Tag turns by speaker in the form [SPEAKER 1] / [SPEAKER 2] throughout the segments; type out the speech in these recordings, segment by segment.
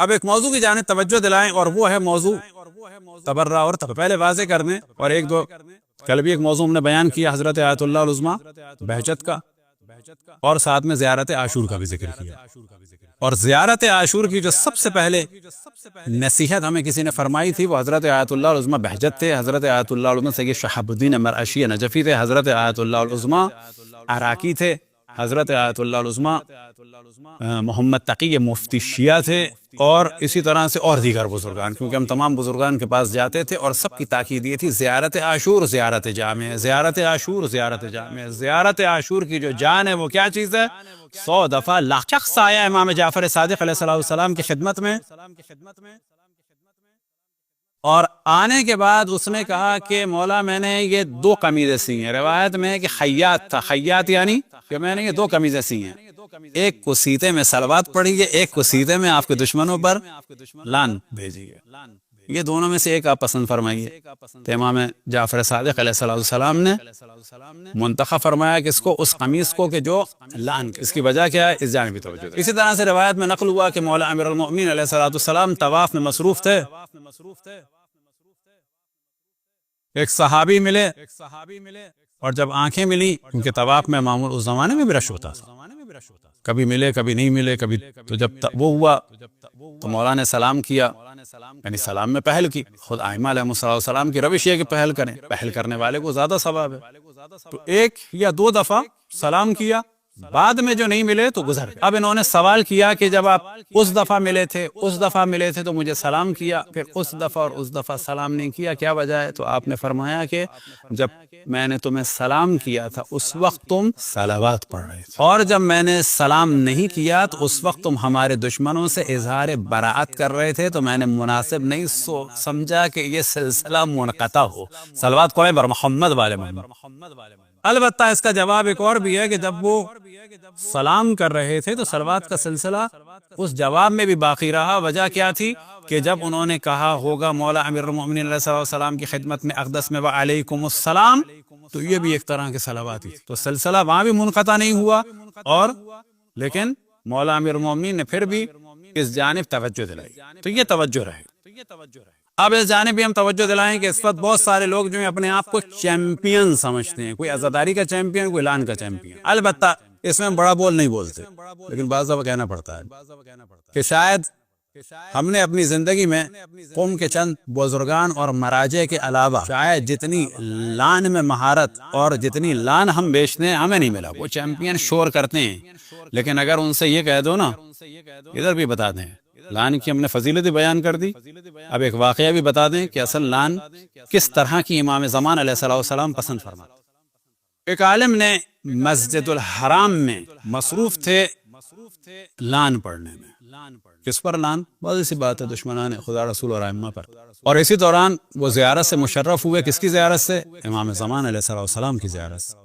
[SPEAKER 1] اب ایک موضوع کی جانب توجہ دلائیں، اور وہ ہے موضوع تبرع اور پہلے واضح کر دیں، اور ایک دو کل بھی ایک موضوع ہم نے بیان کیا حضرت آیت اللہ العظمیٰ بہجت کا، اور ساتھ میں زیارت عاشور کا بھی ذکر کیا۔ اور زیارت عاشور کی جو سب سے پہلے نصیحت ہمیں کسی نے فرمائی تھی وہ حضرت آیت اللہ العظمیٰ بہجت تھے، حضرت آیت اللہ العظمیٰ سید شہاب الدین مرعشی نجفی تھے، حضرت آیت اللہ العظمیٰ عراقی تھے، حضرت آیت اللہ العظمیٰ محمد تقی مفتی شیعہ تھے، اور اسی طرح سے اور دیگر بزرگان، کیونکہ ہم تمام بزرگان کے پاس جاتے تھے، اور سب کی تاکید یہ تھی زیارت عاشور زیارت جامع، زیارت عاشور زیارت جامع۔ زیارت عاشور کی جو جان ہے وہ کیا چیز ہے؟ 100 دفعہ لاکھ شخص آیا امام جعفر صادق علیہ السلام کی خدمت میں، اور آنے کے بعد اس نے کہا کہ مولا میں نے یہ 2 قمیضیں سی ہیں، روایت میں ہے کہ خیاط تھا، خیاط یعنی کہ میں نے یہ 2 قمیضیں سی ہیں، ایک کو سیتے میں صلوات پڑھیے، ایک کو سیتے میں آپ کے دشمنوں پر لعن بھیجیے، یہ دونوں میں سے ایک آپ پسند فرمائیے۔ تو امام جعفر صادق علیہ السلام نے منتخب فرمایا کہ اس کو، اس قمیص کو، کہ جو لعن، اس کی وجہ کیا ہے، اس جانب توجہ دیں۔ اسی طرح سے روایت میں نقل ہوا کہ مولا امیر المؤمنین علیہ السلام طواف میں مصروف تھے، ایک صحابی ملے، اور جب آنکھیں ملی، کیونکہ طواف میں معمول اس زمانے میں بھی رش ہوتا تھا، کبھی ملے کبھی نہیں ملے، کبھی تو جب وہ ہوا تو مولا نے سلام کیا، یعنی سلام میں پہل کی۔ خود ائمہ علیہ السلام کی روش یہ کہ پہل کریں، پہل کرنے والے کو زیادہ ثواب ہے۔ تو 1 یا 2 دفعہ سلام کیا، بعد میں جو نہیں ملے تو گزر گئے۔ اب انہوں نے سوال کیا کہ جب آپ اس دفعہ ملے تھے تو مجھے سلام کیا، پھر اس دفعہ اور اس دفعہ سلام نہیں کیا، کیا وجہ ہے؟ تو آپ نے فرمایا کہ جب میں نے تمہیں سلام کیا تھا اس وقت تم صلوات پڑھ رہے تھے، اور جب میں نے سلام نہیں کیا تو اس وقت تم ہمارے دشمنوں سے اظہار براءت کر رہے تھے، تو میں نے مناسب نہیں سمجھا کہ یہ سلسلہ منقطع ہو۔ صلوات پڑھیں بر محمد والے محمد۔ البتہ اس کا جواب ایک اور بھی ہے کہ جب وہ سلام کر رہے تھے تو صلوات کا سلسلہ اس جواب میں بھی باقی رہا۔ وجہ کیا تھی کہ جب انہوں نے کہا ہوگا مولا امیر المؤمنین علیہ السلام کی خدمت میں اقدس میں وعلیکم السلام، تو یہ بھی ایک طرح کے صلوات ہی، تو سلسلہ وہاں بھی منقطع نہیں ہوا، اور لیکن مولا امیر المؤمنین نے پھر بھی اس جانب توجہ دلائی، تو یہ توجہ رہے۔ اب اس جانب بھی ہم توجہ دلائیں کہ اس وقت بہت سارے لوگ جو ہیں اپنے آپ کو چیمپئن سمجھتے ہیں، کوئی عزاداری کا چیمپئن، کوئی اعلان کا چیمپئن۔ البتہ اس میں بڑا بول نہیں بولتے، لیکن بعض دفعہ کہنا پڑتا ہے کہ شاید ہم نے اپنی زندگی میں قوم کے چند بزرگان اور مراجع کے علاوہ شاید جتنی لان میں مہارت اور جتنی لان ہم بیچتے ہیں ہمیں نہیں ملا۔ وہ چیمپئن شور کرتے ہیں، لیکن اگر ان سے یہ کہہ دو نا، ادھر بھی بتا دیں لان کی ہم نے فضیلت بیان کر دی، اب ایک واقعہ بھی بتا دیں کہ اصل لان کس طرح کی امام زمان علیہ السلام پسند فرماتے۔ ایک عالم نے مسجد الحرام میں مصروف تھے لان پڑھنے میں۔ کس پر لان؟ بہت سی بات ہے، دشمنان خدا رسول اور ائمہ پر۔ اور اسی دوران وہ زیارت سے مشرف ہوئے، کس کی زیارت سے؟ امام زمان علیہ السلام کی زیارت سے۔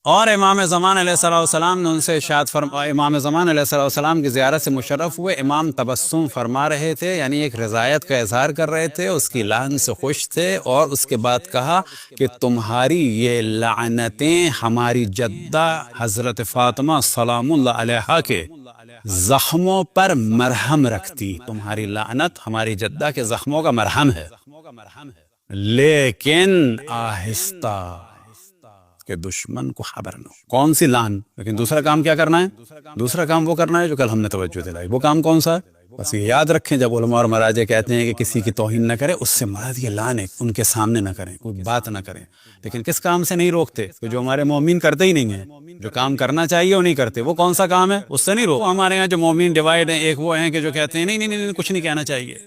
[SPEAKER 1] اور امام زمان علیہ السلام نے ان سے ارشاد فرمایا، امام زمان علیہ السلام کی زیارت سے مشرف ہوئے، امام تبسم فرما رہے تھے، یعنی ایک رضایت کا اظہار کر رہے تھے، اس کی لعن سے خوش تھے، اور اس کے بعد کہا کہ تمہاری یہ لعنتیں ہماری جدہ حضرت فاطمہ سلام اللہ علیہا کے زخموں پر مرہم رکھتی، تمہاری لعنت ہماری جدہ کے زخموں کا مرہم ہے، لیکن آہستہ کہ دشمن کو خبر نہ ہو۔ کون سی لان؟ لیکن دوسرا کام کیا کرنا ہے؟ دوسرا کام وہ کرنا ہے جو کل ہم نے توجہ دلائی۔ وہ کام کون سا ہے؟ بس یہ یاد رکھیں، جب علماء اور مراجع کہتے ہیں کہ کسی کی توہین نہ کرے، اس سے مراد یہ لان ہے، ان کے سامنے نہ کریں، کوئی بات نہ کریں۔ لیکن کس کام سے نہیں روکتے؟ کہ جو ہمارے مومن کرتے ہی نہیں ہیں، جو کام کرنا چاہیے وہ نہیں کرتے۔ وہ کون سا کام ہے؟ اس سے نہیں روک۔ ہمارے یہاں جو مومن ڈیوائیڈ ہیں، ایک وہ ہیں کہ جو کہتے ہیں نہیں نہیں نہیں کچھ نہیں کہنا چاہیے،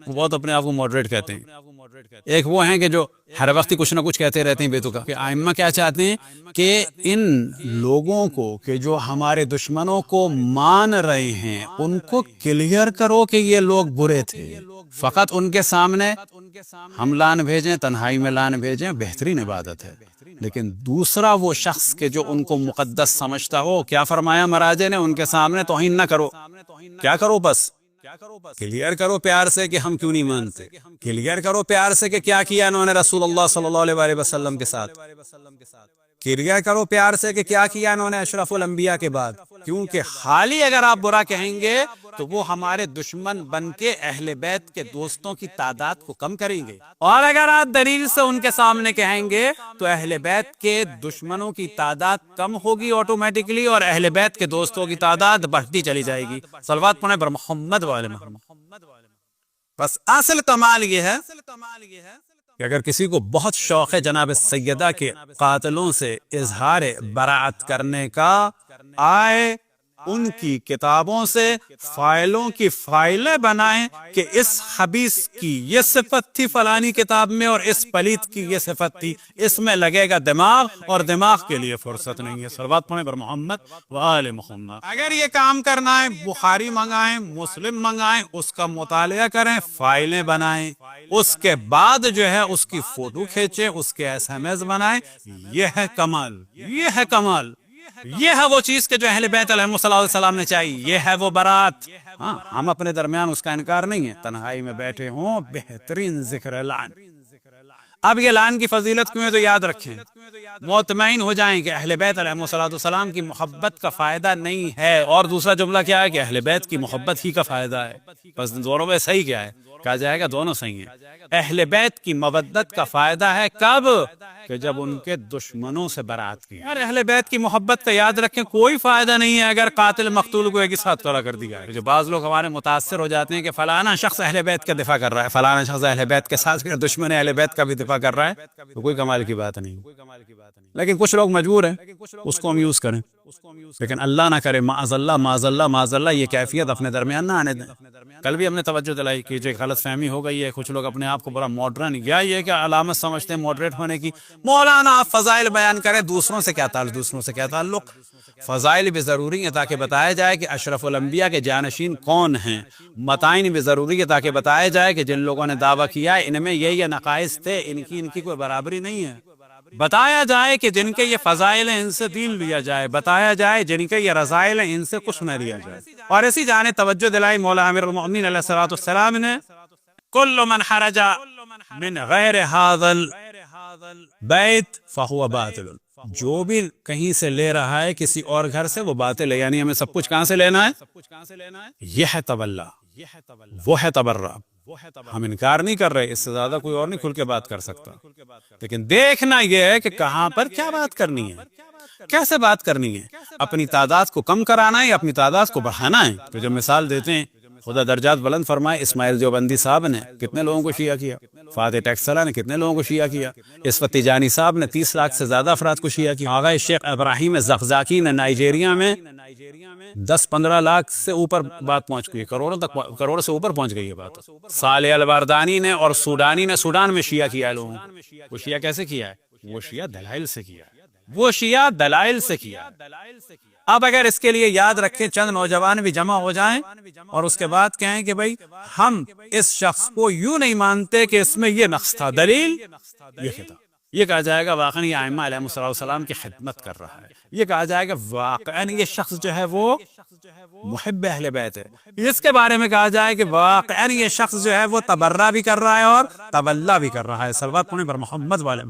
[SPEAKER 1] وہ بہت اپنے آپ کو ماڈریٹ کہتے ہیں۔ ایک وہ ہیں کہ جو ہر وقت کچھ نہ کچھ کہتے رہتے ہیں بے تکا۔ کہ ائمہ کیا چاہتے ہیں کہ ان لوگوں کو کہ جو ہمارے دشمنوں کو مان رہے ہیں ان کو کلیئر کرو کہ یہ لوگ برے تھے، فقط ان کے سامنے ہم لان بھیجیں، تنہائی میں لان بھیجیں، بہترین عبادت ہے۔ لیکن دوسرا وہ شخص کہ جو ان کو مقدس سمجھتا ہو، کیا فرمایا مراجع نے؟ ان کے سامنے توہین نہ کرو۔ کیا کرو؟ بس کلیئر کرو پیار سے کہ ہم کیوں نہیں مانتے، کلیئر کرو پیار سے کہ کیا کیا انہوں نے رسول اللہ صلی اللہ علیہ وسلم کے ساتھ۔ کریا کرو پیار سے کہ کیا کیا انہوں نے اشرف الانبیاء کے بعد، کیونکہ حالی اگر آپ برا کہیں گے تو وہ ہمارے دشمن بن کے اہل بیت کے دوستوں کی تعداد کو کم کریں گے، اور اگر آپ دلیل سے ان کے سامنے کہیں گے تو اہل بیت کے دشمنوں کی تعداد کم ہوگی آٹومیٹکلی، اور اہل بیت کے دوستوں کی تعداد بڑھتی چلی جائے گی۔ صلوات پڑھیں بر محمد وعلی محمد۔ بس اصل کمال یہ ہے کہ اگر کسی کو بہت شوق ہے جناب سیدہ کے قاتلوں سے اظہار براعت کرنے کا، آئے ان کی کتابوں سے فائلوں کی فائلیں بنائیں کہ اس خبیث کی یہ صفت تھی فلانی کتاب میں اور اس پلیت کی یہ صفت تھی، اس میں لگے گا دماغ، اور دماغ کے لیے فرصت نہیں ہے۔ صلوات پڑھیں بر محمد وآل محمد۔ اگر یہ کام کرنا ہے، بخاری منگائیں، مسلم منگائیں، اس کا مطالعہ کریں، فائلیں بنائیں، اس کے بعد جو ہے اس کی فوٹو کھینچیں، اس کے SMS بنائیں۔ یہ ہے کمال، یہ ہے کمال، یہ ہے وہ چیز کہ جو اہل بیت علیہ السلام نے چاہی، یہ ہے وہ برات۔ ہاں، ہم اپنے درمیان اس کا انکار نہیں ہے، تنہائی میں بیٹھے ہوں، بہترین ذکر لعن۔ اب یہ لعن کی فضیلت کیوں ہے تو یاد رکھیں، مطمئن ہو جائیں کہ اہل بیت علیہ السلام کی محبت کا فائدہ نہیں ہے، اور دوسرا جملہ کیا ہے کہ اہل بیت کی محبت ہی کا فائدہ ہے۔ بس دونوں میں صحیح کیا ہے، کہا جائے گا دونوں صحیح ہیں۔ اہل بیت کی مودت کا فائدہ ہے کب؟ کہ جب ان کے دشمنوں سے برات کی۔ اور اہل بیت کی محبت کا یاد رکھیں کوئی فائدہ نہیں ہے اگر قاتل مقتول کو ایک ساتھ کھڑا کر دیا ہے۔ جو بعض لوگ ہمارے متاثر ہو جاتے ہیں کہ فلانا شخص اہل بیت کا دفاع کر رہا ہے، فلانا شخص اہل بیت کے ساتھ دشمن اہل بیت کا بھی دفاع کر رہا ہے، تو کوئی کمال کی بات نہیں، لیکن کچھ لوگ مجبور ہیں، اس کو ہم یوز کریں، لیکن اللہ نہ کرے، معاذ اللہ معاذ اللہ معاذ اللہ، یہ کیفیت اپنے درمیان نہ آنے دیں۔ کل بھی ہم نے توجہ دلائی کہ جو غلط فہمی ہو گئی ہے، کچھ لوگ اپنے آپ کو بڑا ماڈرن، یا یہ کہ علامت سمجھتے ہیں ماڈریٹ ہونے کی۔ مولانا آپ فضائل بیان کریں، دوسروں سے کیا تعلق، دوسروں سے کیا تعلق؟ فضائل بھی ضروری ہیں تاکہ بتایا جائے کہ اشرف الانبیاء کے جانشین کون ہیں، متائن بھی ضروری ہے تاکہ بتایا جائے کہ جن لوگوں نے دعویٰ کیا ہے ان میں یہ نقائص تھے، ان کی کوئی برابری نہیں ہے، بتایا جائے کہ جن کے یہ فضائل ہیں ان سے دین لیا جائے، بتایا جائے جن کے یہ رذائل ہیں ان سے کچھ نہ لیا جائے۔ اور اسی جانب توجہ دلائی مولا امیر المؤمنین علیہ السلام نے، کل من حرج من غیر هذا البیت فهو باطل، جو بھی کہیں سے لے رہا ہے کسی اور گھر سے وہ باطل ہے، یعنی ہمیں سب کچھ کہاں سے لینا ہے؟ یہ ہے تولا، وہ ہے تبرع۔ ہم انکار نہیں کر رہے، اس سے زیادہ کوئی اور نہیں کھل کے بات کر سکتا، لیکن دیکھنا یہ ہے کہ کہاں پر کیا بات کرنی ہے، کیسے بات کرنی ہے، اپنی تعداد کو کم کرانا ہے یا اپنی تعداد کو بڑھانا ہے۔ تو جو مثال دیتے ہیں، خدا درجات بلند فرمائے، اسماعیل دیوبندی صاحب نے کتنے لوگوں کو شیعہ کیا، فاتح ٹیکسلا نے کتنے لوگوں کو شیعہ کیا، اسفت تیجانی صاحب نے 30 لاکھ سے زیادہ افراد کو شیعہ کیا، آغا شیخ ابراہیم زقزاقی نے نائجیریا میں 10-15 لاکھ سے اوپر بات پہنچ گئی، کروڑ سے اوپر پہنچ گئی یہ بات۔ صالح البردانی نے اور سوڈانی نے سوڈان میں شیعہ کیا ہے لوگوں کو۔ وہ شیعہ کیسے کیا ہے؟ وہ شیعہ دلائل سے کیا ہے، وہ شیعہ دلائل سے کیا۔ اب اگر اس کے لیے یاد رکھیں، چند نوجوان بھی جمع ہو جائیں اور اس کے بعد کہیں کہ بھائی ہم اس شخص کو یوں نہیں مانتے کہ اس میں یہ نقص تھا، دلیل یہ کتاب، یہ کہا جائے گا واقعی یہ ائمہ علیہ السلام کی خدمت کر رہا ہے، یہ کہا جائے گا واقعی یہ شخص جو ہے وہ محب اہل بیت ہے۔ اس کے بارے میں کہا جائے کہ واقعی یہ شخص جو ہے وہ تبرع بھی کر رہا ہے اور تولا بھی کر رہا ہے۔ صلوات پڑھیں بر محمد والے